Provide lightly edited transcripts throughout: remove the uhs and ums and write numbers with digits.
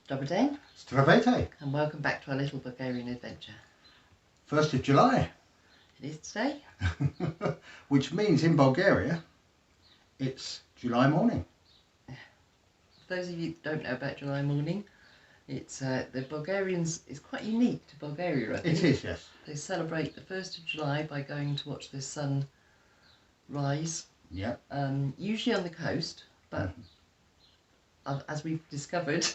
Dobar den, Здравейте! and welcome back to our little Bulgarian adventure. 1st of July, It is today. which means in Bulgaria it's July morning. For those of you that don't know about July morning, it's the Bulgarians. It's quite unique to Bulgaria, I think. It is, yes. They celebrate the 1st of July by going to watch the sun rise. Yep. Usually on the coast, but as we've discovered,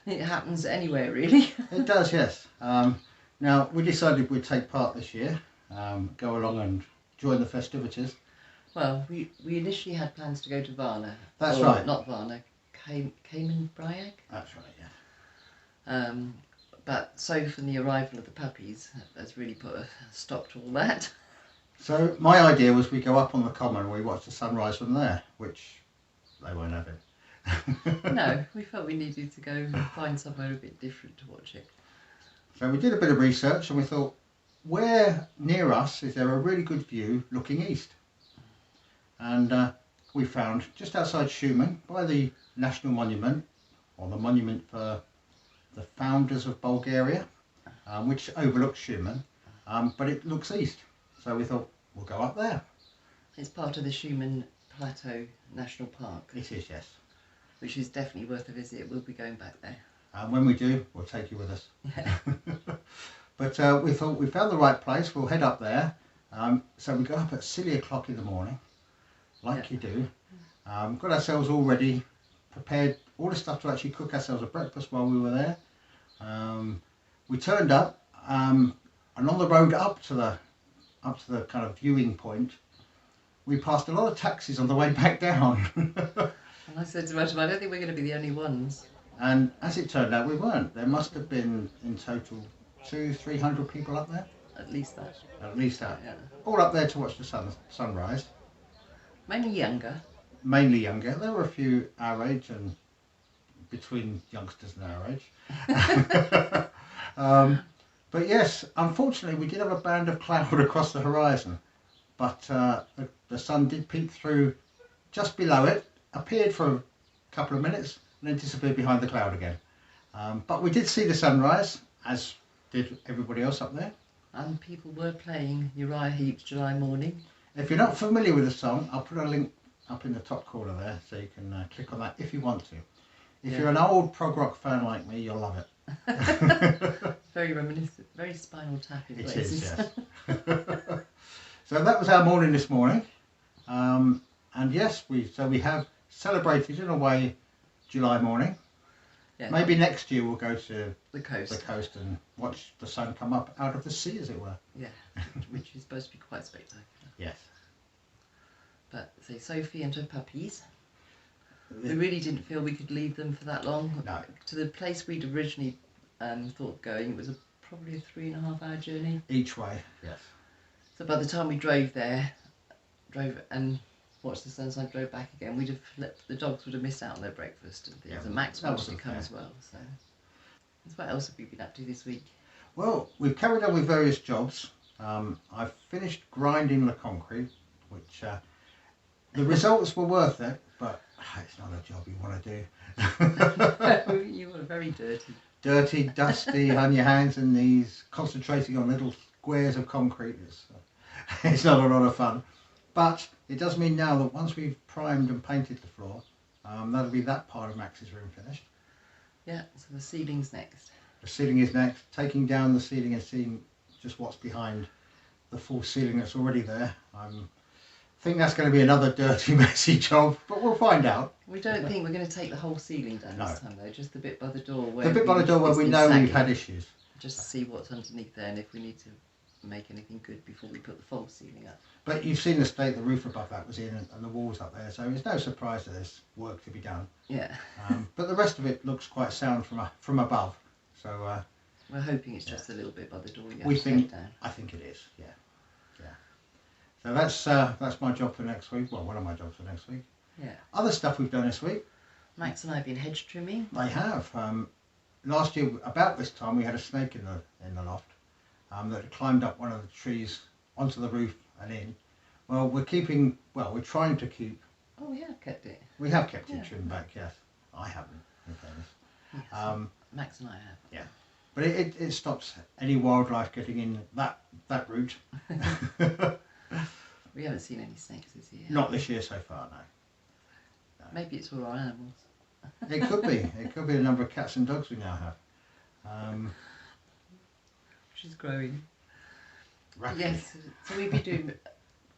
it happens anywhere really. It does, yes. Now we decided we'd take part this year, go along and join the festivities. Well, we initially had plans to go to Varna. That's right. Not Varna, Cayman Bryac. That's right, yeah. But so from the arrival of the puppies has really put a stop to all that. So my idea was we go up on the common and we watch the sunrise from there, which they won't have it. No, we felt we needed to go and find somewhere a bit different to watch it. So we did a bit of research and we thought, where near us is there a really good view looking east? And we found just outside Schumann, by the National Monument, or the monument for the founders of Bulgaria, which overlooks Schumann, but it looks east. So we thought, we'll go up there. It's part of the Schumann Plateau National Park. It is, yes. Which is definitely worth a visit. We'll be going back there. And when we do, we'll take you with us. Yeah. But we thought we found the right place, we'll head up there. So we go up at silly o'clock in the morning, like you do. Got ourselves all ready, prepared all the stuff to actually cook ourselves a breakfast while we were there. We turned up, and on the road up to the kind of viewing point, we passed a lot of taxis on the way back down. And I said to Roger, I don't think we're going to be the only ones. And as it turned out, we weren't. There must have been in total 200-300 people up there. At least that. At least that. Yeah. All up there to watch the sunrise. Mainly younger. Mainly younger. There were a few our age and between youngsters and our age. But yes, unfortunately we did have a band of cloud across the horizon. But the sun did peek through just below it, appeared for a couple of minutes and then disappeared behind the cloud again. But we did see the sunrise, as did everybody else up there. And people were playing Uriah Heep's July Morning. If you're not familiar with the song, I'll put a link up in the top corner there so you can click on that if you want to. If you're an old prog rock fan like me, you'll love it. Very reminiscent, very Spinal Tap in It places. is, yes. So that was our morning this morning. And yes, we have celebrated in a way July morning. Yeah. Maybe next year we'll go to the coast and watch the sun come up out of the sea, as it were. Yeah, which is supposed to be quite spectacular. Yes. But say Sophie and her puppies, we really didn't feel we could leave them for that long. No. To the place we'd originally thought of going, it was probably a 3.5 hour journey. Each way, yes. So by the time we drove and watched the sunset, drove back again, the dogs would have missed out on their breakfast and things. Yeah, and Max that wanted to wasn't come fair. as well. So what else have we been up to this week? Well, we've carried on with various jobs. I've finished grinding the concrete, which the results were worth it, but it's not a job you want to do. You were very dirty. Dirty, dusty, on your hands and knees, concentrating on little squares of concrete. It's not a lot of fun. But it does mean now that once we've primed and painted the floor, that'll be that part of Max's room finished. Yeah, so the ceiling's next. The ceiling is next, taking down the ceiling and seeing just what's behind the full ceiling that's already there. I think that's going to be another dirty, messy job, but we'll find out. We don't think we're going to take the whole ceiling down No. this time though, just the bit by the door where The bit by the door where we know we've had issues. Just to see what's underneath there and if we need to make anything good before we put the full ceiling up. But you've seen the state the roof above that was in and the walls up there, so it's no surprise that there's work to be done. Yeah. But the rest of it looks quite sound from above. So we're hoping it's just a little bit by the door. I think it is. Yeah. So that's my job for next week. Well, one of my jobs for next week. Yeah. Other stuff we've done this week. Max and I have been hedge trimming. They have. Last year, about this time, we had a snake in the loft that had climbed up one of the trees onto the roof and in. Well, we're trying to keep. Oh, we have kept it. We have kept it trimmed back, yes. I haven't, in fairness. Max and I have. Yeah. But it stops any wildlife getting in that route. We haven't seen any snakes this year. Not this year so far, no. Maybe it's all our animals. It could be. It could be the number of cats and dogs we now have. Which is growing. Rapidly. Yes. So we'd be doing.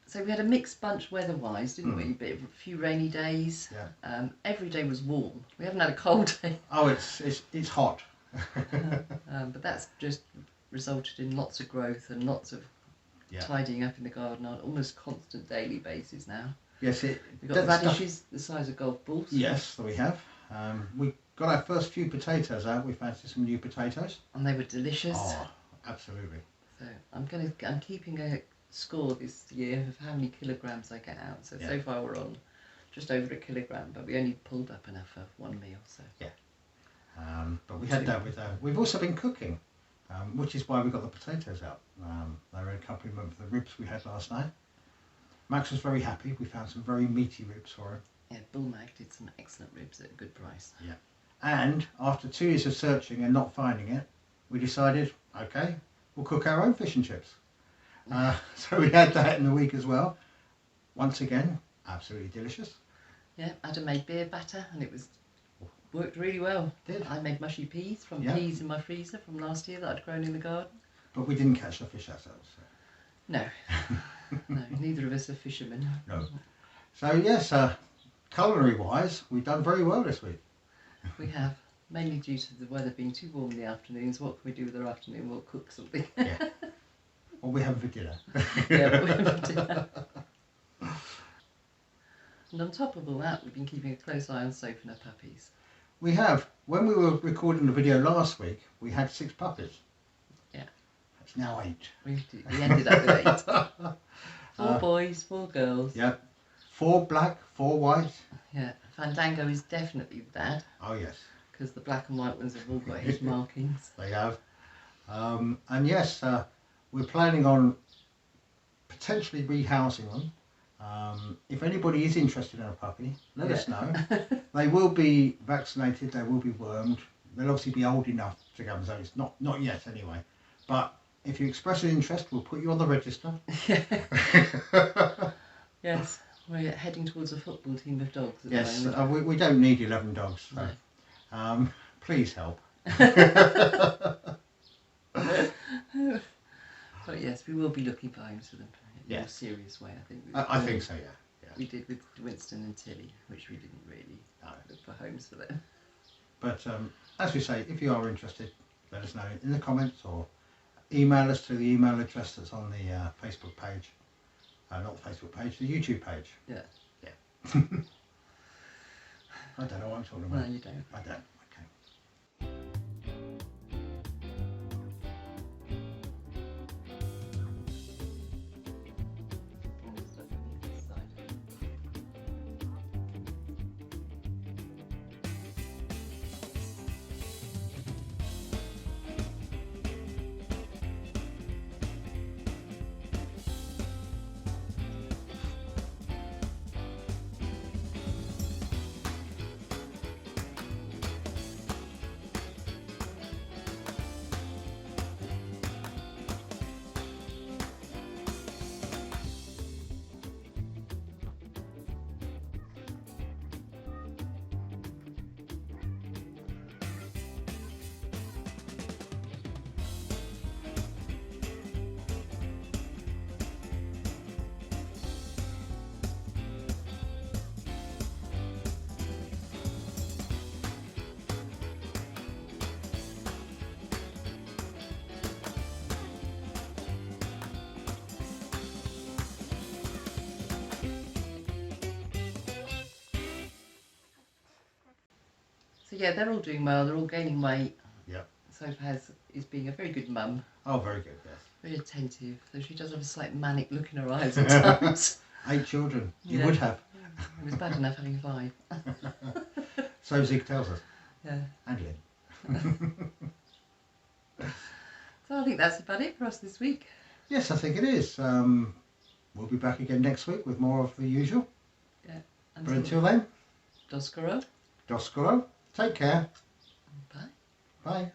So we had a mixed bunch weather-wise, didn't we? But a few rainy days. Yeah. Every day was warm. We haven't had a cold day. Oh, it's hot. But that's just resulted in lots of growth and lots of tidying up in the garden on almost constant daily basis now. Yes, We've got radishes the size of golf balls. Yes, we have. We got our first few potatoes out. We fancy some new potatoes. And they were delicious. Oh, absolutely. So I'm keeping a score this year of how many kilograms I get out. So far we're on just over a kilogram, but we only pulled up enough for one meal. So but we had that with. We've also been cooking, which is why we got the potatoes out. They were an accompaniment with the ribs we had last night. Max was very happy. We found some very meaty ribs for him. Yeah, Bullmag did some excellent ribs at a good price. Yeah. And after 2 years of searching and not finding it, we decided, okay, we'll cook our own fish and chips. So we had that in the week as well. Once again, absolutely delicious. Yeah, Adam made beer batter and it worked really well. Did. I made mushy peas from peas in my freezer from last year that I'd grown in the garden. But we didn't catch the fish ourselves. So. No. No, neither of us are fishermen. No. So yes, culinary wise, we've done very well this week. We have, mainly due to the weather being too warm in the afternoons. What can we do with our afternoon? We'll cook something. Yeah. What we have for dinner. Yeah, what we have for dinner. And on top of all that, we've been keeping a close eye on Soap and her puppies. We have. When we were recording the video last week, we had 6 puppies. Yeah. It's now 8. We ended up with 8. 4 boys, 4 girls. Yeah. 4 black, 4 white. Yeah. Fandango is definitely the dad. Oh yes. Because the black and white ones have all got his markings. They have. And yes, we're planning on potentially rehousing them. If anybody is interested in a puppy, let us know. They will be vaccinated, they will be wormed. They'll obviously be old enough to go, so it's not yet anyway. But if you express an interest, we'll put you on the register. Yes, we're heading towards a football team of dogs at yes, the moment. We don't need 11 dogs, so No. please help. But yes, we will be looking for homes for them in a more Yes. serious way, I think. I think so, yeah. We did with Winston and Tilly, which we didn't really look for homes for them. But as we say, if you are interested, let us know in the comments or email us to the email address that's on the Facebook page. Not the Facebook page, the YouTube page. Yeah. Yeah. I don't know what I'm talking about. No, you don't. I don't. Okay. So yeah, they're all doing well. They're all gaining weight. Yep. Soap is being a very good mum. Oh, very good, yes. Very attentive. Though she does have a slight manic look in her eyes at times. 8 children. You Yeah. would have. It was bad enough having 5. So Zig tells us. Yeah. And Lynn. So I think that's about it for us this week. Yes, I think it is. We'll be back again next week with more of the usual. Yeah. But until then, Doskoro. Doskoro. Take care. Bye. Bye.